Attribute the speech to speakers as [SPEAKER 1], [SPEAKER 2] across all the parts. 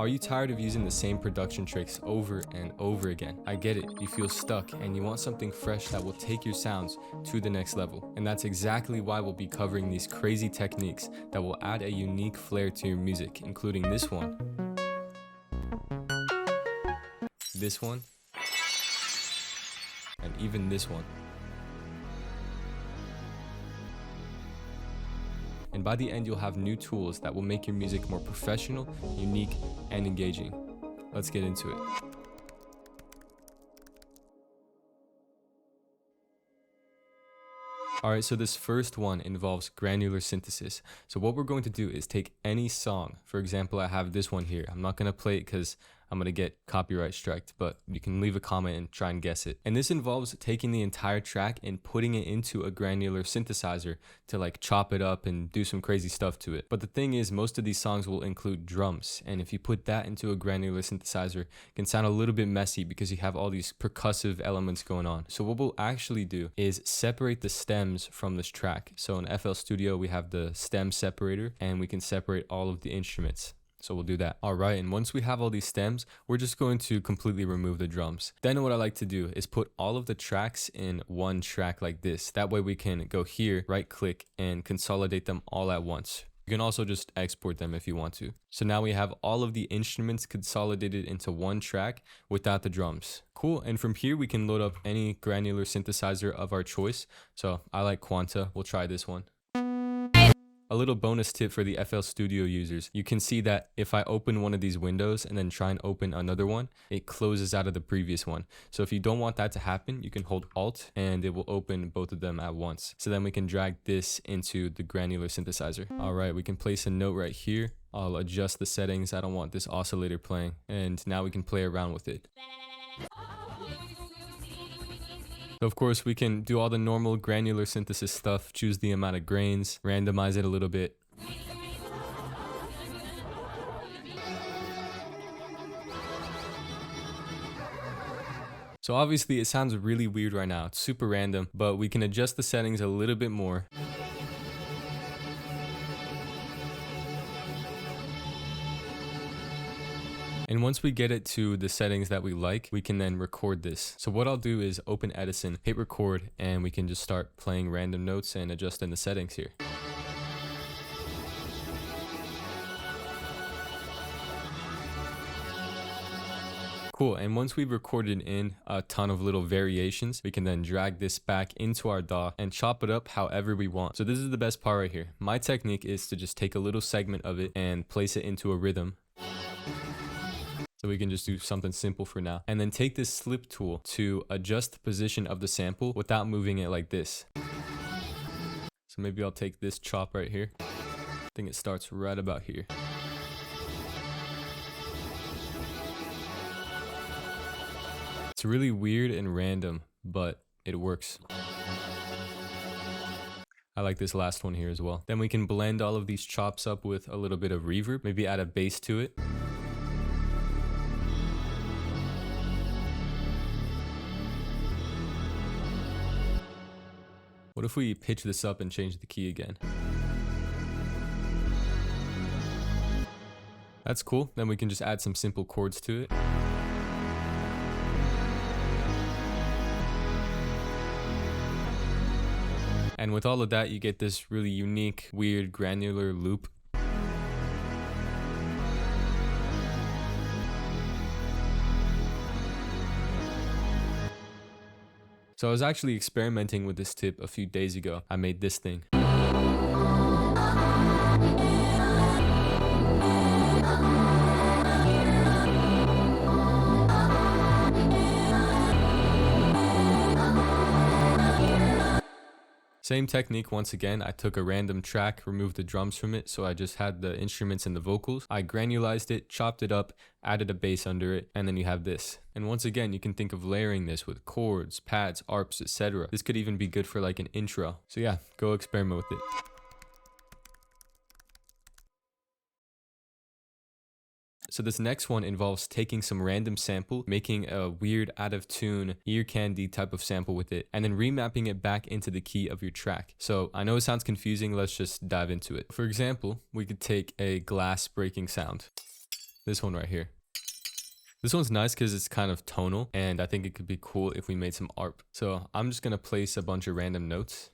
[SPEAKER 1] Are you tired of using the same production tricks over and over again? I get it, you feel stuck and you want something fresh that will take your sounds to the next level. And that's exactly why we'll be covering these crazy techniques that will add a unique flair to your music, including this one, and even this one. And by the end, you'll have new tools that will make your music more professional, unique, and engaging. Let's get into it. Alright, so this first one involves granular synthesis. So what we're going to do is take any song. For example, I have this one here. I'm not going to play it because I'm going to get copyright striked, but you can leave a comment and try and guess it. And this involves taking the entire track and putting it into a granular synthesizer to like chop it up and do some crazy stuff to it. But the thing is, most of these songs will include drums. And if you put that into a granular synthesizer, it can sound a little bit messy because you have all these percussive elements going on. So what we'll actually do is separate the stems from this track. So in FL Studio, we have the stem separator and we can separate all of the instruments. So we'll do that. All right, and once we have all these stems, we're just going to completely remove the drums. Then what I like to do is put all of the tracks in one track like this. That way we can go here, right click, and consolidate them all at once. You can also just export them if you want to. So now we have all of the instruments consolidated into one track without the drums. Cool, and from here we can load up any granular synthesizer of our choice. So I like Quanta, we'll try this one. A little bonus tip for the FL Studio users, you can see that if I open one of these windows and then try and open another one, it closes out of the previous one. So if you don't want that to happen, you can hold Alt and it will open both of them at once. So then we can drag this into the granular synthesizer. All right, we can place a note right here. I'll adjust the settings. I don't want this oscillator playing. And now we can play around with it. Of course, we can do all the normal granular synthesis stuff, choose the amount of grains, randomize it a little bit. So obviously it sounds really weird right now, it's super random, but we can adjust the settings a little bit more. And once we get it to the settings that we like, we can then record this. So what I'll do is open Edison, hit record, and we can just start playing random notes and adjusting the settings here. Cool, and once we've recorded in a ton of little variations, we can then drag this back into our DAW and chop it up however we want. So this is the best part right here. My technique is to just take a little segment of it and place it into a rhythm. So we can just do something simple for now. And then take this slip tool to adjust the position of the sample without moving it like this. So maybe I'll take this chop right here. I think it starts right about here. It's really weird and random, but it works. I like this last one here as well. Then we can blend all of these chops up with a little bit of reverb, maybe add a bass to it. What if we pitch this up and change the key again? That's cool. Then we can just add some simple chords to it. And with all of that, you get this really unique, weird, granular loop. So I was actually experimenting with this tip a few days ago. I made this thing. Same technique once again. I took a random track, removed the drums from it, so I just had the instruments and the vocals. I granulized it, chopped it up, added a bass under it, and then you have this. And once again, you can think of layering this with chords, pads, arps, etc. This could even be good for like an intro. So yeah, go experiment with it. So this next one involves taking some random sample, making a weird out of tune ear candy type of sample with it, and then remapping it back into the key of your track. So I know it sounds confusing, let's just dive into it. For example, we could take a glass breaking sound. This one right here. This one's nice because it's kind of tonal, and I think it could be cool if we made some art. So I'm just gonna place a bunch of random notes.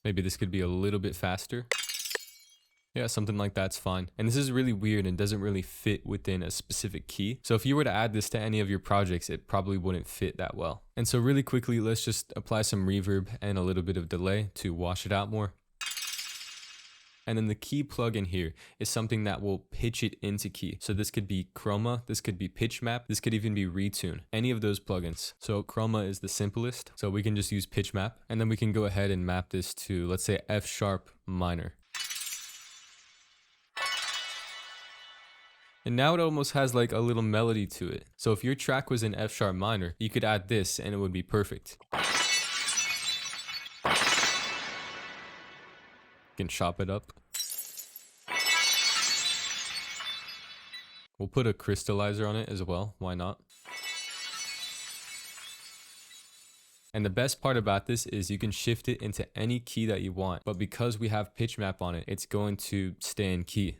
[SPEAKER 1] Maybe this could be a little bit faster. Yeah, something like that's fine. And this is really weird and doesn't really fit within a specific key. So if you were to add this to any of your projects, it probably wouldn't fit that well. And so really quickly, let's just apply some reverb and a little bit of delay to wash it out more. And then the key plugin here is something that will pitch it into key. So this could be chroma, this could be pitch map, this could even be retune, any of those plugins. So chroma is the simplest. So we can just use pitch map, and then we can go ahead and map this to, let's say, F sharp minor. And now it almost has like a little melody to it. So if your track was in F sharp minor, you could add this and it would be perfect. You can chop it up. We'll put a crystallizer on it as well. Why not? And the best part about this is you can shift it into any key that you want. But because we have pitch map on it, it's going to stay in key.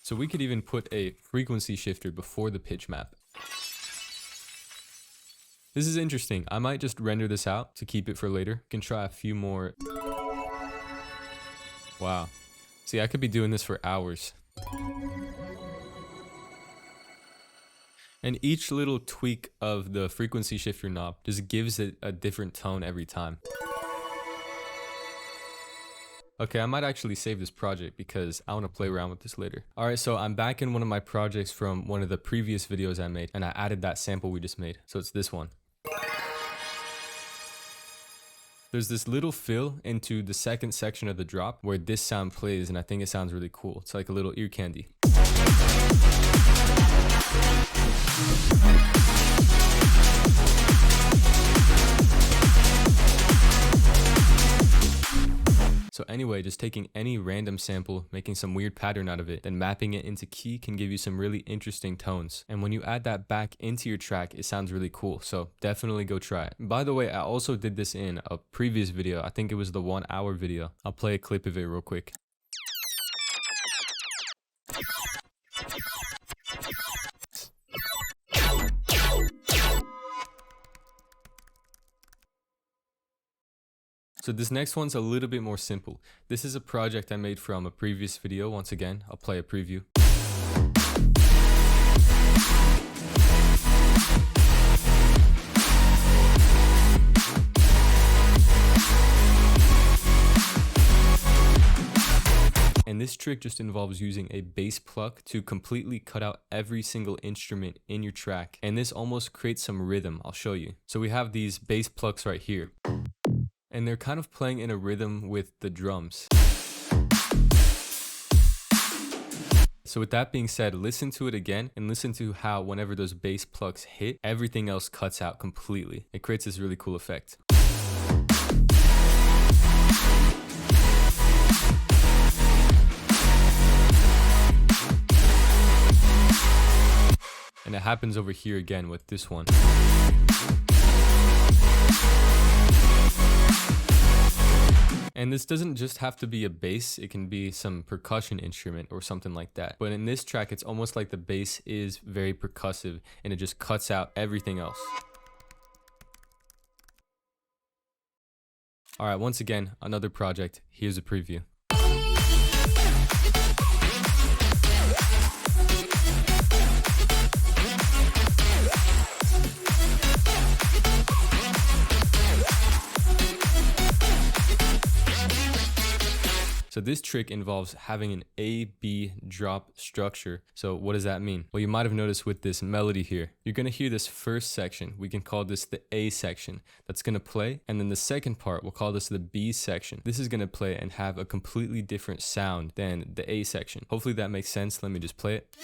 [SPEAKER 1] So we could even put a frequency shifter before the pitch map. This is interesting. I might just render this out to keep it for later. Can try a few more. Wow. See, I could be doing this for hours. And each little tweak of the frequency shifter knob just gives it a different tone every time. Okay, I might actually save this project because I want to play around with this later. Alright, so I'm back in one of my projects from one of the previous videos I made, and I added that sample we just made. So it's this one. There's this little fill into the second section of the drop where this sound plays, and I think it sounds really cool. It's like a little ear candy. So anyway, just taking any random sample, making some weird pattern out of it, then mapping it into key can give you some really interesting tones. And when you add that back into your track, it sounds really cool. So definitely go try it. By the way, I also did this in a previous video. I think it was the 1 hour video. I'll play a clip of it real quick. So this next one's a little bit more simple. This is a project I made from a previous video. Once again, I'll play a preview. And this trick just involves using a bass pluck to completely cut out every single instrument in your track. And this almost creates some rhythm. I'll show you. So we have these bass plucks right here. And they're kind of playing in a rhythm with the drums. So with that being said, listen to it again and listen to how whenever those bass plucks hit, everything else cuts out completely. It creates this really cool effect. And it happens over here again with this one. And this doesn't just have to be a bass, it can be some percussion instrument or something like that. But in this track, it's almost like the bass is very percussive and it just cuts out everything else. Alright, once again, another project. Here's a preview. So this trick involves having an A-B drop structure. So what does that mean? Well, you might have noticed with this melody here, you're gonna hear this first section. We can call this the A section. That's gonna play. And then the second part, we'll call this the B section. This is gonna play and have a completely different sound than the A section. Hopefully that makes sense. Let me just play it.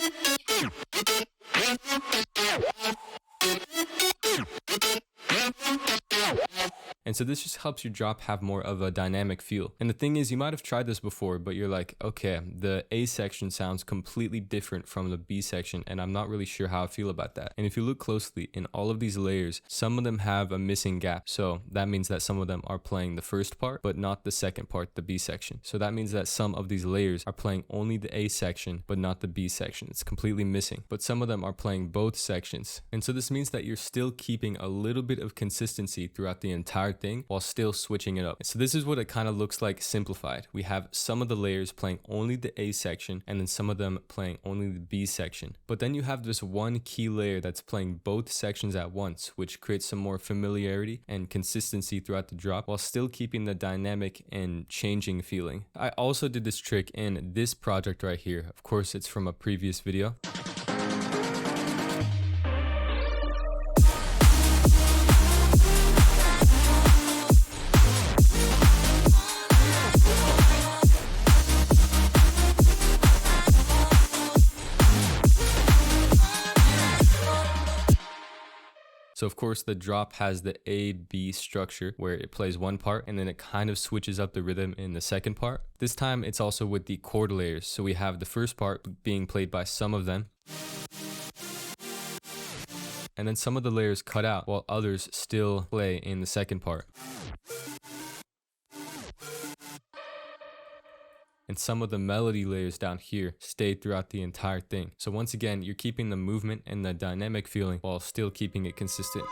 [SPEAKER 1] And so this just helps your drop have more of a dynamic feel. And the thing is, you might have tried this before, but you're like, okay, the A section sounds completely different from the B section, and I'm not really sure how I feel about that. And if you look closely in all of these layers, some of them have a missing gap. So that means that some of them are playing the first part, but not the second part, the B section. So that means that some of these layers are playing only the A section, but not the B section. It's completely missing. But some of them are playing both sections. And so this means that you're still keeping a little bit of consistency throughout the entire thing while still switching it up. So this is what it kind of looks like simplified. We have some of the layers playing only the A section, and then some of them playing only the B section. But then you have this one key layer that's playing both sections at once, which creates some more familiarity and consistency throughout the drop while still keeping the dynamic and changing feeling. I also did this trick in this project right here. Of course, it's from a previous video. So of course the drop has the A-B structure where it plays one part and then it kind of switches up the rhythm in the second part. This time it's also with the chord layers. So we have the first part being played by some of them, and then some of the layers cut out while others still play in the second part. And some of the melody layers down here stay throughout the entire thing. So once again, you're keeping the movement and the dynamic feeling while still keeping it consistent.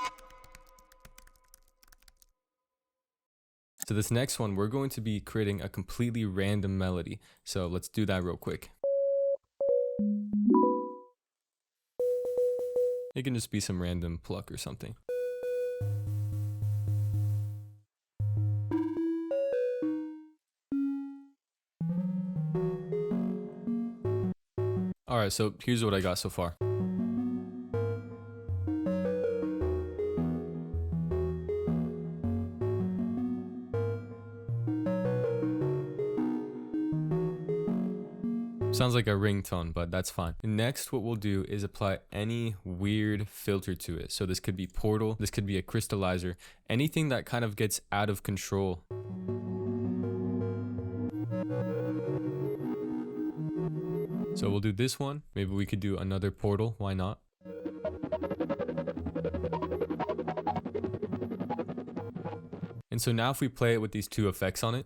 [SPEAKER 1] So this next one, we're going to be creating a completely random melody. So let's do that real quick. It can just be some random Pluck or something. Alright, so here's what I got so far. Sounds like a ringtone, but that's fine. Next, what we'll do is apply any weird filter to it. So this could be Portal, this could be a crystallizer, anything that kind of gets out of control. So we'll do this one. Maybe we could do another Portal. Why not? And so now if we play it with these two effects on it,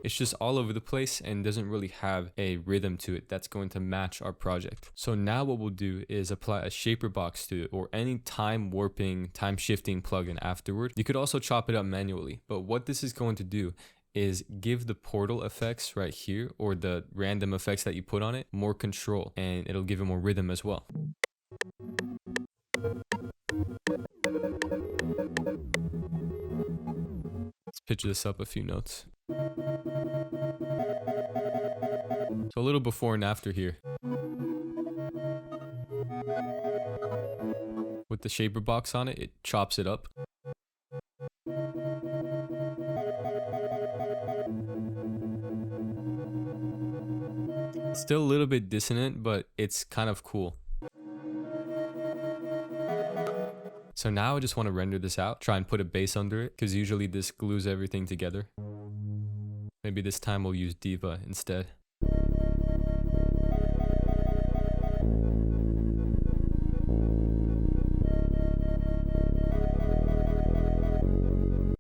[SPEAKER 1] it's just all over the place and doesn't really have a rhythm to it that's going to match our project. So now what we'll do is apply a shaper box to it or any time warping, time shifting plugin afterward. You could also chop it up manually, but what this is going to do is give the portal effects right here, or the random effects that you put on it, more control, and it'll give it more rhythm as well. Let's pitch this up a few notes. So a little before and after here. With the shaper box on it, it chops it up. Still a little bit dissonant, but it's kind of cool. So now I just want to render this out, try and put a bass under it, because usually this glues everything together. Maybe this time we'll use Diva instead.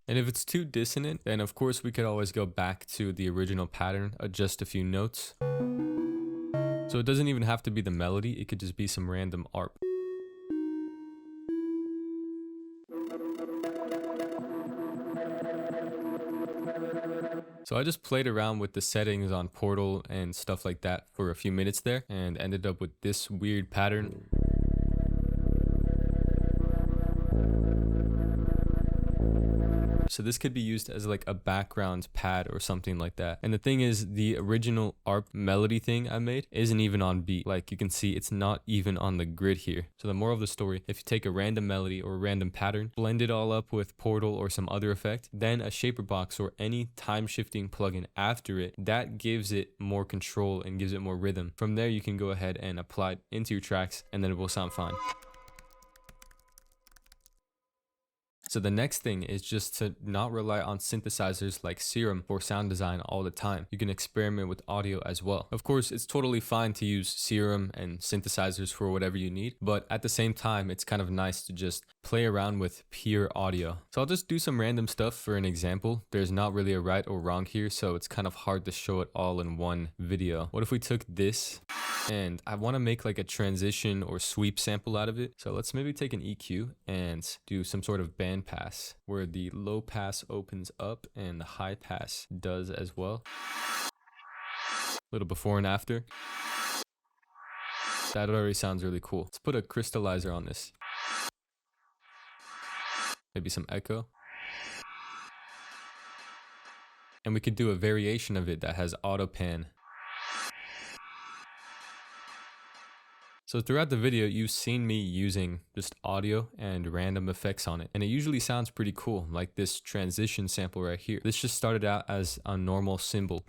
[SPEAKER 1] And if it's too dissonant, then of course we could always go back to the original pattern, adjust a few notes. So it doesn't even have to be the melody, it could just be some random ARP. So I just played around with the settings on Portal and stuff like that for a few minutes there and ended up with this weird pattern. So this could be used as like a background pad or something like that. And the thing is, the original ARP melody thing I made isn't even on beat. Like you can see, it's not even on the grid here. So the moral of the story, if you take a random melody or a random pattern, blend it all up with Portal or some other effect, then a shaper box or any time shifting plugin after it, that gives it more control and gives it more rhythm. From there, you can go ahead and apply it into your tracks and then it will sound fine. So the next thing is just to not rely on synthesizers like Serum for sound design all the time. You can experiment with audio as well. Of course, it's totally fine to use Serum and synthesizers for whatever you need, but at the same time, it's kind of nice to just play around with pure audio. So I'll just do some random stuff for an example. There's not really a right or wrong here, so it's kind of hard to show it all in one video. What if we took this and I want to make like a transition or sweep sample out of it? So let's maybe take an EQ and do some sort of band pass where the low pass opens up and the high pass does as well. A little before and after. That already sounds really cool. Let's put a crystallizer on this. Maybe some echo. And we could do a variation of it that has auto pan. So throughout the video, you've seen me using just audio and random effects on it. And it usually sounds pretty cool, like this transition sample right here. This just started out as a normal cymbal.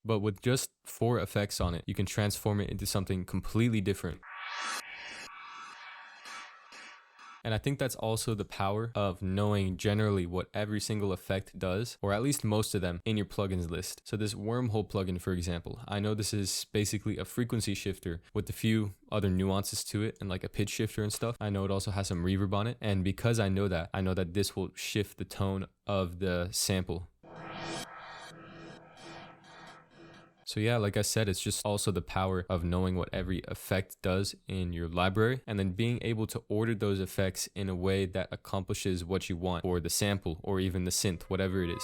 [SPEAKER 1] But with just 4 effects on it, you can transform it into something completely different. And I think that's also the power of knowing generally what every single effect does, or at least most of them, in your plugins list. So this wormhole plugin, for example, I know this is basically a frequency shifter with a few other nuances to it and like a pitch shifter and stuff. I know it also has some reverb on it. And because I know that this will shift the tone of the sample. So yeah, like I said, it's just also the power of knowing what every effect does in your library and then being able to order those effects in a way that accomplishes what you want for the sample or even the synth, whatever it is.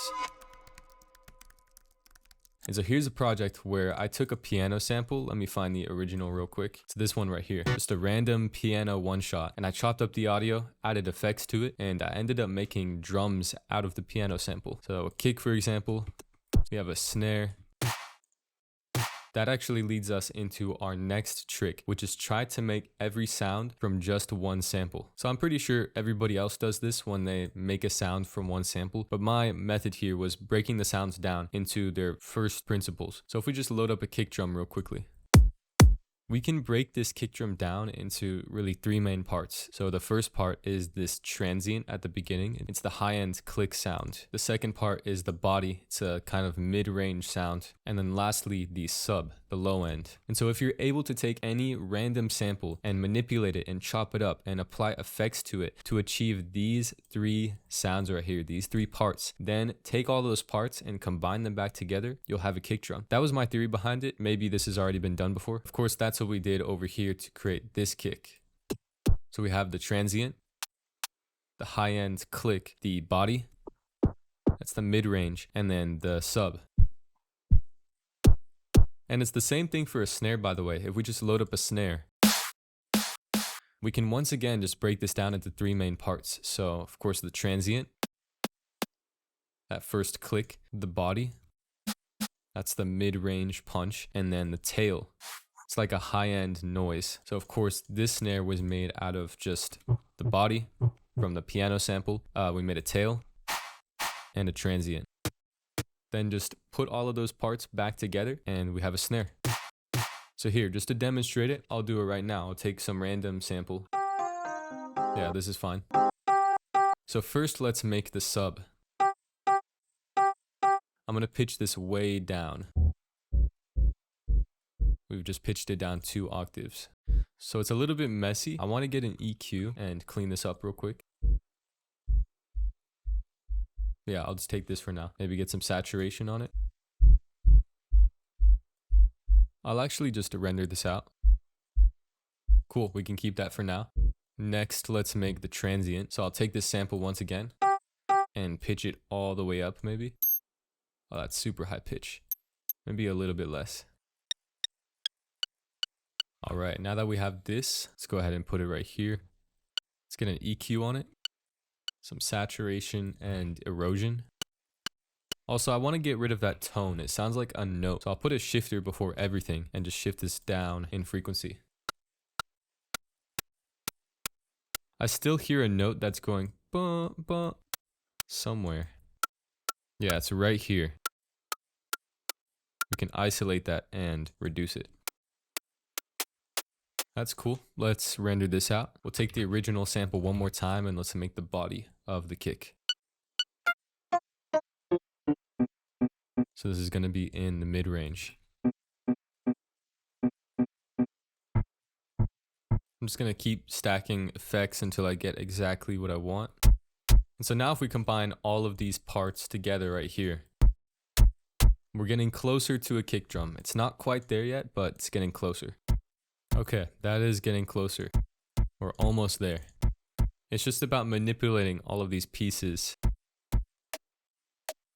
[SPEAKER 1] And so here's a project where I took a piano sample. Let me find the original real quick. It's this one right here, just a random piano one shot. And I chopped up the audio, added effects to it, and I ended up making drums out of the piano sample. So a kick, for example, we have a snare. That actually leads us into our next trick, which is try to make every sound from just one sample. So I'm pretty sure everybody else does this when they make a sound from one sample, but my method here was breaking the sounds down into their first principles. So if we just load up a kick drum real quickly. We can break this kick drum down into really 3 main parts. So the first part is this transient at the beginning. It's the high-end click sound. The second part is the body. It's a kind of mid-range sound. And then lastly, the sub, the low end. And so if you're able to take any random sample and manipulate it and chop it up and apply effects to it to achieve these 3 sounds right here, these 3 parts, then take all those parts and combine them back together, you'll have a kick drum. That was my theory behind it. Maybe this has already been done before. Of course, that's what we did over here to create this kick. So we have the transient, the high end click, the body, that's the mid range, and then the sub. And it's the same thing for a snare, by the way. If we just load up a snare, we can once again just break this down into 3 main parts. So of course the transient, that first click, the body, that's the mid range punch, and then the tail. It's like a high-end noise. So of course, this snare was made out of just the body from the piano sample. We made a tail and a transient. Then just put all of those parts back together and we have a snare. So here, just to demonstrate it, I'll do it right now. I'll take some random sample. Yeah, this is fine. So first, let's make the sub. I'm gonna pitch this way down. We've just pitched it down 2 octaves. So it's a little bit messy. I want to get an EQ and clean this up real quick. Yeah, I'll just take this for now. Maybe get some saturation on it. I'll actually just render this out. Cool, we can keep that for now. Next, let's make the transient. So I'll take this sample once again and pitch it all the way up maybe. Oh, that's super high pitch. Maybe a little bit less. All right, now that we have this, let's go ahead and put it right here. Let's get an EQ on it, some saturation and erosion. Also, I want to get rid of that tone. It sounds like a note. So I'll put a shifter before everything and just shift this down in frequency. I still hear a note that's going bah, bah, somewhere. Yeah, it's right here. We can isolate that and reduce it. That's cool. Let's render this out. We'll take the original sample one more time and let's make the body of the kick. So this is going to be in the mid range. I'm just going to keep stacking effects until I get exactly what I want. And so now if we combine all of these parts together right here, we're getting closer to a kick drum. It's not quite there yet, but it's getting closer. Okay, that is getting closer. We're almost there. It's just about manipulating all of these pieces.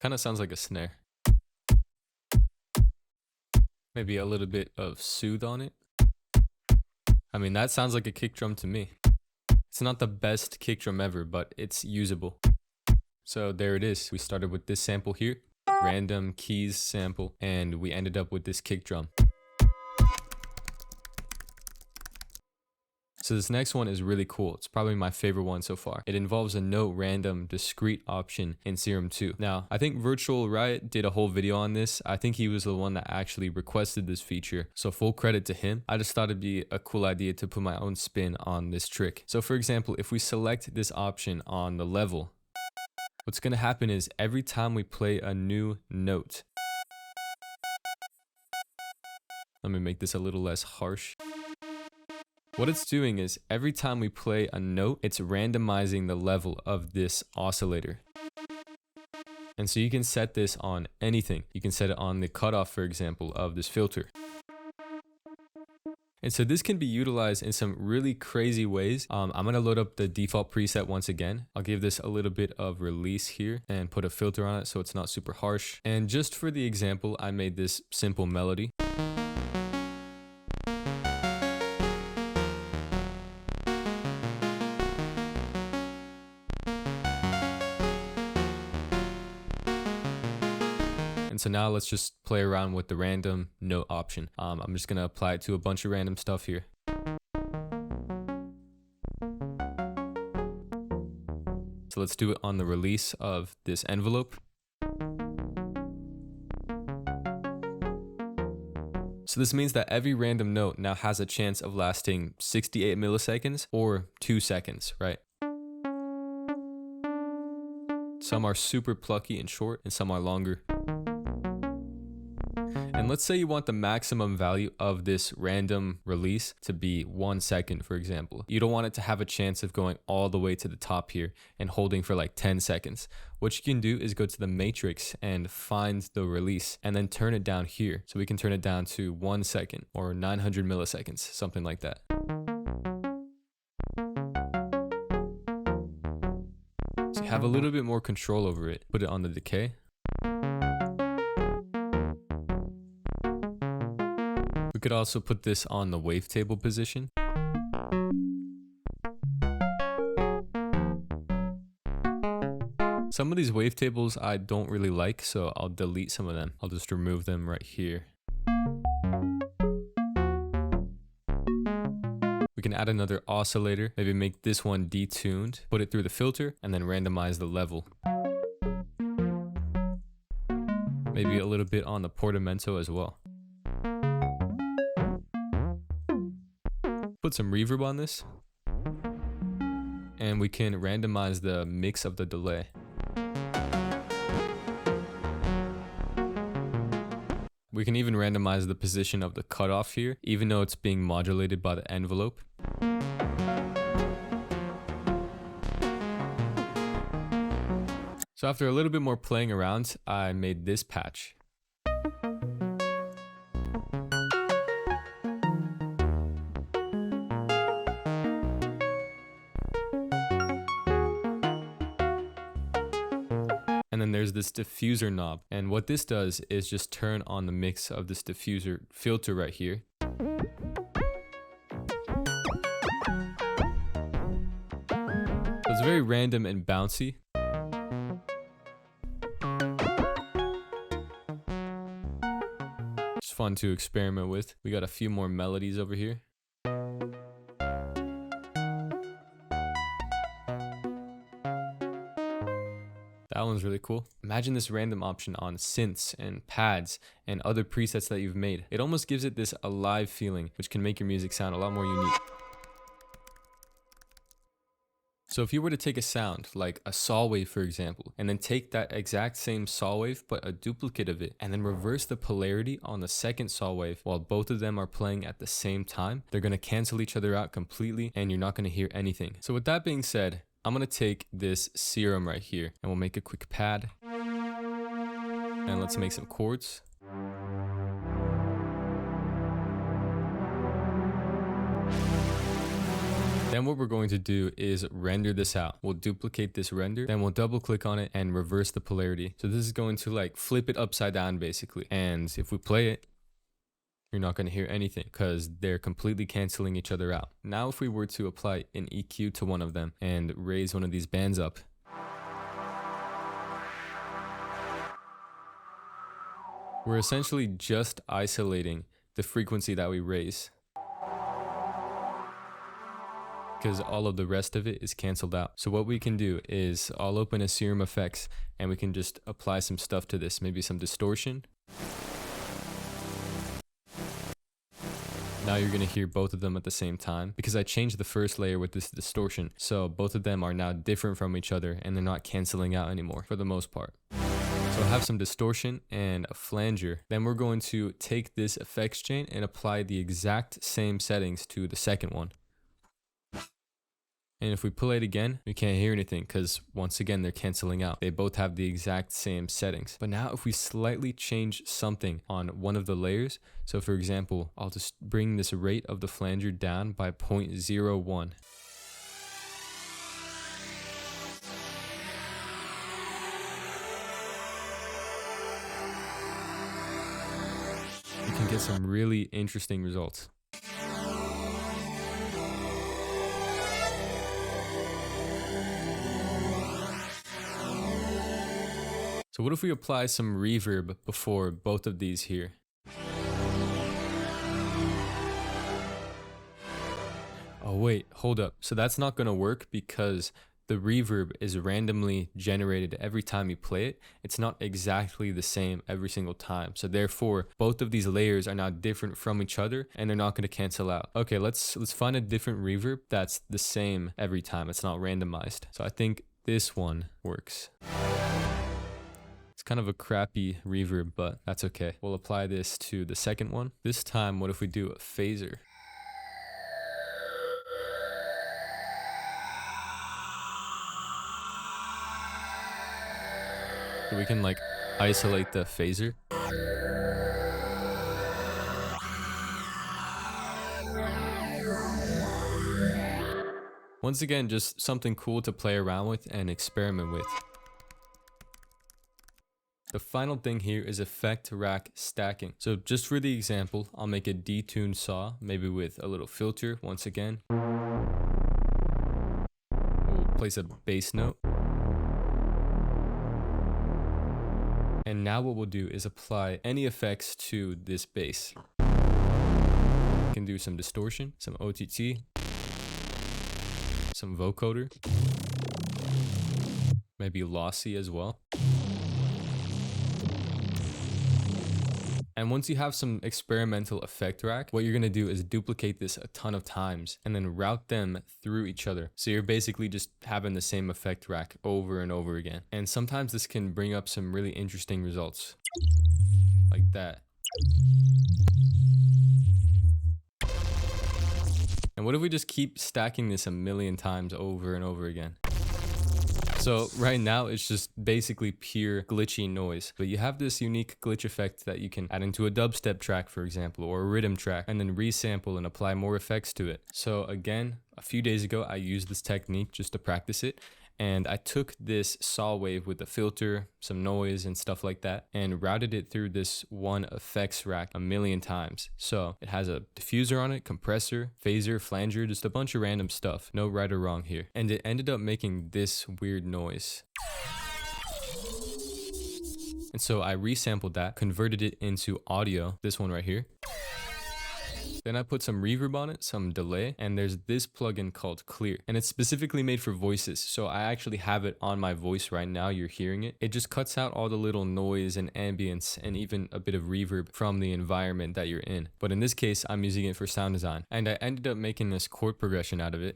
[SPEAKER 1] Kind of sounds like a snare. Maybe a little bit of soothe on it. I mean, that sounds like a kick drum to me. It's not the best kick drum ever, but it's usable. So there it is. We started with this sample here, random keys sample, and we ended up with this kick drum. So this next one is really cool. It's probably my favorite one so far. It involves a note random discrete option in Serum 2. Now, I think Virtual Riot did a whole video on this. I think he was the one that actually requested this feature. So full credit to him. I just thought it'd be a cool idea to put my own spin on this trick. So for example, if we select this option on the level, what's gonna happen is every time we play a new note, let me make this a little less harsh. What it's doing is every time we play a note, it's randomizing the level of this oscillator. And so you can set this on anything. You can set it on the cutoff, for example, of this filter. And so this can be utilized in some really crazy ways. I'm gonna load up the default preset once again. I'll give this a little bit of release here and put a filter on it so it's not super harsh. And just for the example, I made this simple melody. And so now let's just play around with the random note option. I'm just gonna apply it to a bunch of random stuff here. So let's do it on the release of this envelope. So this means that every random note now has a chance of lasting 68 milliseconds or 2 seconds, right? Some are super plucky and short, and some are longer. And let's say you want the maximum value of this random release to be 1 second, for example. You don't want it to have a chance of going all the way to the top here and holding for like 10 seconds. What you can do is go to the matrix and find the release and then turn it down here. So we can turn it down to 1 second or 900 milliseconds, something like that. So you have a little bit more control over it. Put it on the decay. We could also put this on the wavetable position. Some of these wavetables I don't really like, so I'll delete some of them. I'll just remove them right here. We can add another oscillator, maybe make this one detuned, put it through the filter, and then randomize the level. Maybe a little bit on the portamento as well. Put some reverb on this, and we can randomize the mix of the delay. We can even randomize the position of the cutoff here, even though it's being modulated by the envelope. So after a little bit more playing around, I made this patch. And then there's this diffuser knob. And what this does is just turn on the mix of this diffuser filter right here. So it's very random and bouncy. It's fun to experiment with. We got a few more melodies over here. That one's really cool. Imagine this random option on synths and pads and other presets that you've made. It almost gives it this alive feeling, which can make your music sound a lot more unique. So if you were to take a sound like a saw wave, for example, and then take that exact same saw wave, but a duplicate of it, and then reverse the polarity on the second saw wave while both of them are playing at the same time, they're going to cancel each other out completely and you're not going to hear anything. So with that being said, I'm going to take this Serum right here and we'll make a quick pad. And let's make some chords. Then what we're going to do is render this out. We'll duplicate this render, then we'll double click on it and reverse the polarity. So this is going to like flip it upside down basically. And if we play it, you're not going to hear anything because they're completely canceling each other out. Now if we were to apply an EQ to one of them and raise one of these bands up, we're essentially just isolating the frequency that we raise, because all of the rest of it is canceled out. So what we can do is I'll open a Serum Effects and we can just apply some stuff to this, maybe some distortion. Now you're gonna hear both of them at the same time because I changed the first layer with this distortion. So both of them are now different from each other and they're not canceling out anymore for the most part. So I have some distortion and a flanger. Then we're going to take this effects chain and apply the exact same settings to the second one. And if we play it again, we can't hear anything because once again, they're canceling out. They both have the exact same settings. But now if we slightly change something on one of the layers, so for example, I'll just bring this rate of the flanger down by 0.01. You can get some really interesting results. So what if we apply some reverb before both of these here? Oh wait, hold up. So that's not gonna work because the reverb is randomly generated every time you play it. It's not exactly the same every single time. So therefore, both of these layers are now different from each other and they're not gonna cancel out. Okay, let's find a different reverb that's the same every time. It's not randomized. So I think this one works. Kind of a crappy reverb, but that's okay. We'll apply this to the second one. This time, what if we do a phaser? So we can like isolate the phaser. Once again, just something cool to play around with and experiment with. The final thing here is effect rack stacking. So just for the example, I'll make a detuned saw, maybe with a little filter once again. We'll place a bass note. And now what we'll do is apply any effects to this bass. We can do some distortion, some OTT, some vocoder, maybe lossy as well. And once you have some experimental effect rack, what you're gonna do is duplicate this a ton of times and then route them through each other. So you're basically just having the same effect rack over and over again. And sometimes this can bring up some really interesting results. Like that. And what if we just keep stacking this a million times over and over again? So right now it's just basically pure glitchy noise, but you have this unique glitch effect that you can add into a dubstep track, for example, or a rhythm track, and then resample and apply more effects to it. So again, a few days ago, I used this technique just to practice it. And I took this saw wave with a filter, some noise and stuff like that, and routed it through this one effects rack a million times. So it has a diffuser on it, compressor, phaser, flanger, just a bunch of random stuff. No right or wrong here. And it ended up making this weird noise. And so I resampled that, converted it into audio, this one right here. Then I put some reverb on it, some delay, and there's this plugin called Clear, and it's specifically made for voices. So I actually have it on my voice right now. You're hearing it. It just cuts out all the little noise and ambience and even a bit of reverb from the environment that you're in. But in this case, I'm using it for sound design, and I ended up making this chord progression out of it.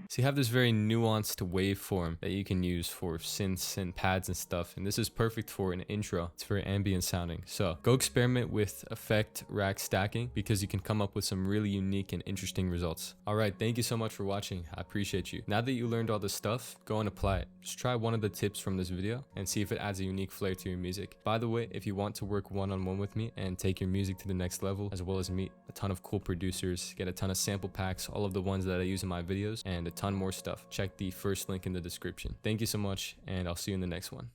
[SPEAKER 1] So you have this very nuanced waveform that you can use for synths and pads and stuff. And this is perfect for an intro. It's very ambient sounding. So go experiment with effect rack stacking because you can come up with some really unique and interesting results. All right, thank you so much for watching. I appreciate you. Now that you learned all this stuff, go and apply it. Just try one of the tips from this video and see if it adds a unique flair to your music. By the way, if you want to work one-on-one with me and take your music to the next level, as well as meet a ton of cool producers, get a ton of sample packs, all of the ones that I use in my videos, and a ton more stuff, check the first link in the description. Thank you so much, and I'll see you in the next one.